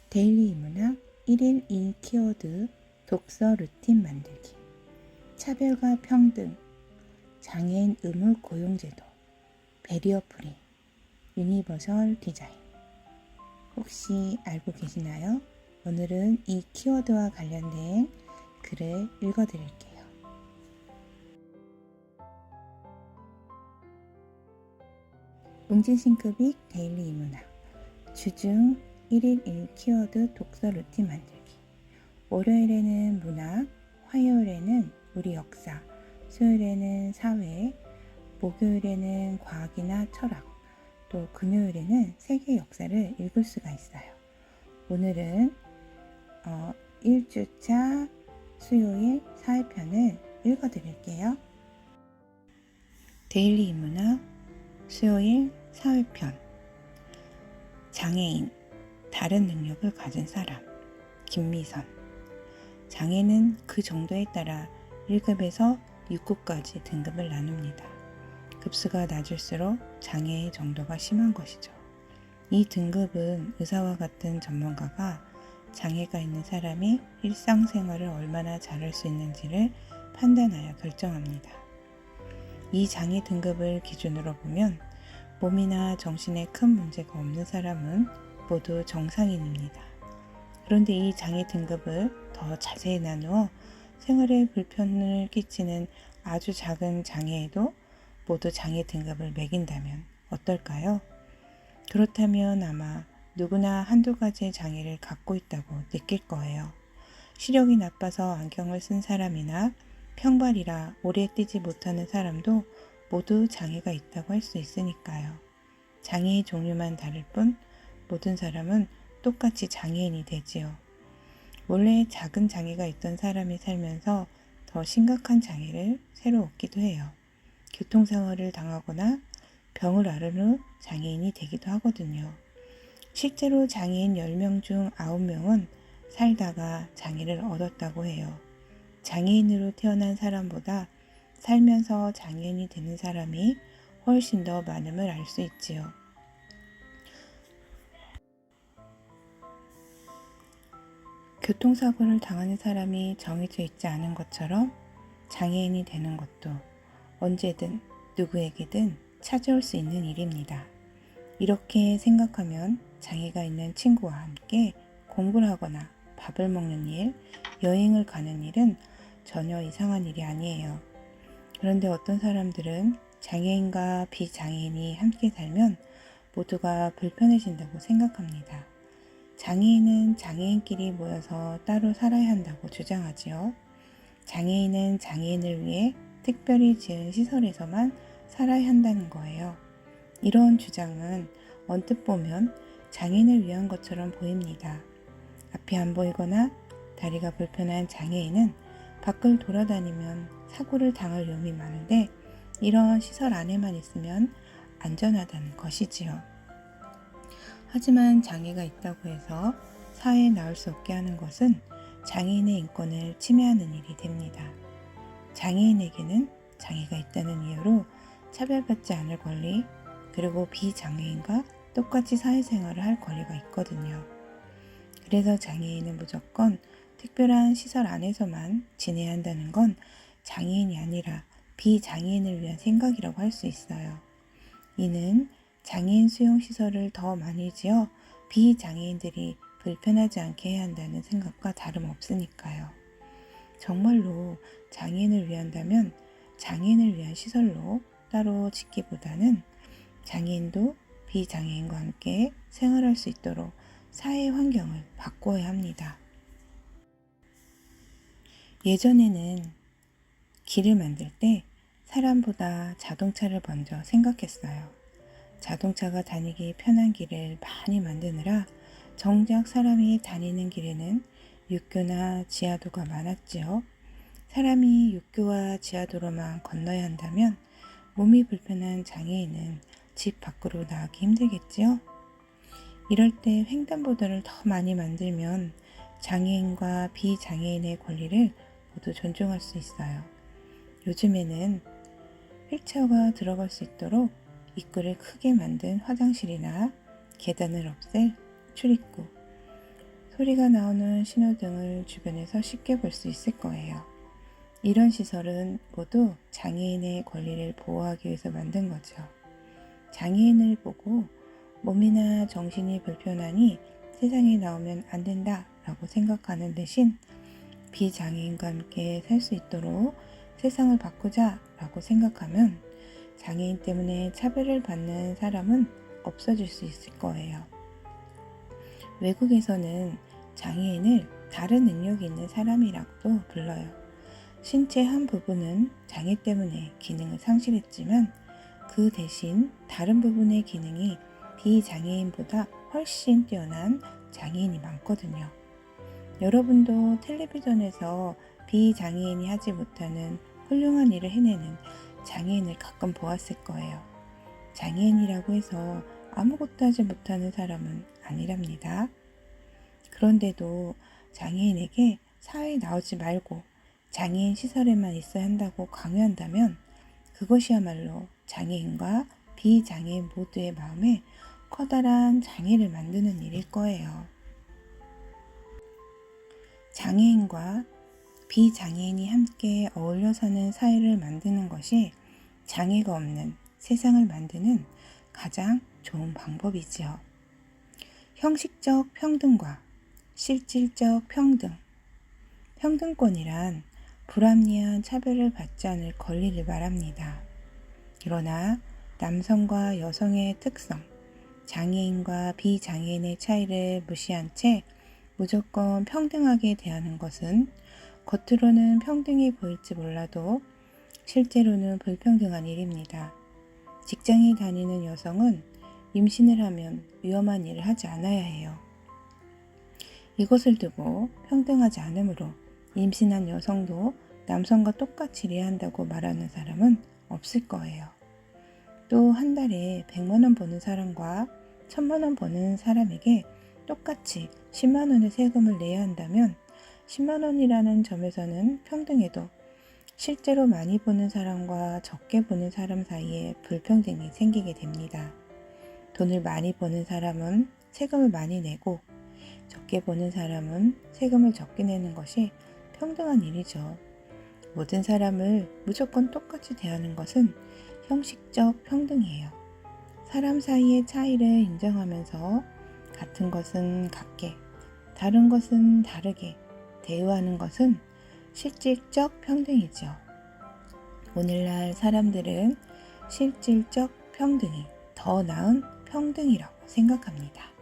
데일리 인문학 1일 1키워드 독서 루틴 만들기. 차별과 평등, 장애인 의무 고용제도, 배리어 프리, 유니버설 디자인. 혹시 알고 계시나요? 오늘은 이 키워드와 관련된 글을 읽어드릴게요. 웅진싱크빅 데일리 인문학 주중 1일 1키워드 독서 루틴 만들기. 월요일에는 문학, 화요일에는 우리 역사, 수요일에는 사회, 목요일에는 과학이나 철학, 또 금요일에는 세계 역사를 읽을 수가 있어요. 오늘은 1주차 수요일 사회편을 읽어드릴게요. 데일리 인문학 수요일 사회편. 장애인, 다른 능력을 가진 사람, 김미선. 장애는 그 정도에 따라 1급에서 6급까지 등급을 나눕니다. 급수가 낮을수록 장애의 정도가 심한 것이죠. 이 등급은 의사와 같은 전문가가 장애가 있는 사람이 일상생활을 얼마나 잘할 수 있는지를 판단하여 결정합니다. 이 장애 등급을 기준으로 보면 몸이나 정신에 큰 문제가 없는 사람은 모두 정상인입니다. 그런데 이 장애 등급을 더 자세히 나누어 생활에 불편을 끼치는 아주 작은 장애에도 모두 장애 등급을 매긴다면 어떨까요? 그렇다면 아마 누구나 한두 가지의 장애를 갖고 있다고 느낄 거예요. 시력이 나빠서 안경을 쓴 사람이나 평발이라 오래 뛰지 못하는 사람도 모두 장애가 있다고 할 수 있으니까요. 장애의 종류만 다를 뿐 모든 사람은 똑같이 장애인이 되지요. 원래 작은 장애가 있던 사람이 살면서 더 심각한 장애를 새로 얻기도 해요. 교통사고를 당하거나 병을 앓은 후 장애인이 되기도 하거든요. 실제로 장애인 10명 중 9명은 살다가 장애를 얻었다고 해요. 장애인으로 태어난 사람보다 살면서 장애인이 되는 사람이 훨씬 더 많음을 알 수 있지요. 교통사고를 당하는 사람이 정해져 있지 않은 것처럼 장애인이 되는 것도 언제든 누구에게든 찾아올 수 있는 일입니다. 이렇게 생각하면 장애가 있는 친구와 함께 공부를 하거나 밥을 먹는 일, 여행을 가는 일은 전혀 이상한 일이 아니에요. 그런데 어떤 사람들은 장애인과 비장애인이 함께 살면 모두가 불편해진다고 생각합니다. 장애인은 장애인끼리 모여서 따로 살아야 한다고 주장하지요. 장애인은 장애인을 위해 특별히 지은 시설에서만 살아야 한다는 거예요. 이런 주장은 언뜻 보면 장애인을 위한 것처럼 보입니다. 앞이 안 보이거나 다리가 불편한 장애인은 밖을 돌아다니면 사고를 당할 위험이 많은데 이런 시설 안에만 있으면 안전하다는 것이지요. 하지만 장애가 있다고 해서 사회에 나올 수 없게 하는 것은 장애인의 인권을 침해하는 일이 됩니다. 장애인에게는 장애가 있다는 이유로 차별받지 않을 권리, 그리고 비장애인과 똑같이 사회생활을 할 권리가 있거든요. 그래서 장애인은 무조건 특별한 시설 안에서만 지내야 한다는 건 장애인이 아니라 비장애인을 위한 생각이라고 할 수 있어요. 이는 장애인 수용시설을 더 많이 지어 비장애인들이 불편하지 않게 해야 한다는 생각과 다름없으니까요. 정말로 장애인을 위한다면 장애인을 위한 시설로 따로 짓기보다는 장애인도 비장애인과 함께 생활할 수 있도록 사회 환경을 바꿔야 합니다. 예전에는 길을 만들 때 사람보다 자동차를 먼저 생각했어요. 자동차가 다니기 편한 길을 많이 만드느라 정작 사람이 다니는 길에는 육교나 지하도가 많았지요. 사람이 육교와 지하도로만 건너야 한다면 몸이 불편한 장애인은 집 밖으로 나가기 힘들겠지요. 이럴 때 횡단보도를 더 많이 만들면 장애인과 비장애인의 권리를 모두 존중할 수 있어요. 요즘에는 휠체어가 들어갈 수 있도록 입구를 크게 만든 화장실이나 계단을 없앨 출입구, 소리가 나오는 신호등을 주변에서 쉽게 볼 수 있을 거예요. 이런 시설은 모두 장애인의 권리를 보호하기 위해서 만든 거죠. 장애인을 보고 몸이나 정신이 불편하니 세상에 나오면 안 된다 라고 생각하는 대신 비장애인과 함께 살 수 있도록 세상을 바꾸자 라고 생각하면 장애인 때문에 차별을 받는 사람은 없어질 수 있을 거예요. 외국에서는 장애인을 다른 능력이 있는 사람이라고도 불러요. 신체 한 부분은 장애 때문에 기능을 상실했지만 그 대신 다른 부분의 기능이 비장애인보다 훨씬 뛰어난 장애인이 많거든요. 여러분도 텔레비전에서 비장애인이 하지 못하는 훌륭한 일을 해내는 장애인을 가끔 보았을 거예요. 장애인이라고 해서 아무것도 하지 못하는 사람은 아니랍니다. 그런데도 장애인에게 사회에 나오지 말고 장애인 시설에만 있어야 한다고 강요한다면 그것이야말로 장애인과 비장애인 모두의 마음에 커다란 장애를 만드는 일일 거예요. 장애인과 비장애인이 함께 어울려 사는 사회를 만드는 것이 장애가 없는 세상을 만드는 가장 좋은 방법이지요. 형식적 평등과 실질적 평등. 평등권이란 불합리한 차별을 받지 않을 권리를 말합니다. 그러나 남성과 여성의 특성, 장애인과 비장애인의 차이를 무시한 채 무조건 평등하게 대하는 것은 겉으로는 평등해 보일지 몰라도 실제로는 불평등한 일입니다. 직장에 다니는 여성은 임신을 하면 위험한 일을 하지 않아야 해요. 이것을 두고 평등하지 않으므로 임신한 여성도 남성과 똑같이 일해야 한다고 말하는 사람은 없을 거예요. 또 한 달에 100만 원 버는 사람과 1000만 원 버는 사람에게 똑같이 10만 원의 세금을 내야 한다면 10만 원이라는 점에서는 평등해도 실제로 많이 버는 사람과 적게 버는 사람 사이에 불평등이 생기게 됩니다. 돈을 많이 버는 사람은 세금을 많이 내고 적게 버는 사람은 세금을 적게 내는 것이 평등한 일이죠. 모든 사람을 무조건 똑같이 대하는 것은 형식적 평등이에요. 사람 사이의 차이를 인정하면서 같은 것은 같게, 다른 것은 다르게 대우하는 것은 실질적 평등이죠. 오늘날 사람들은 실질적 평등이 더 나은 평등이라고 생각합니다.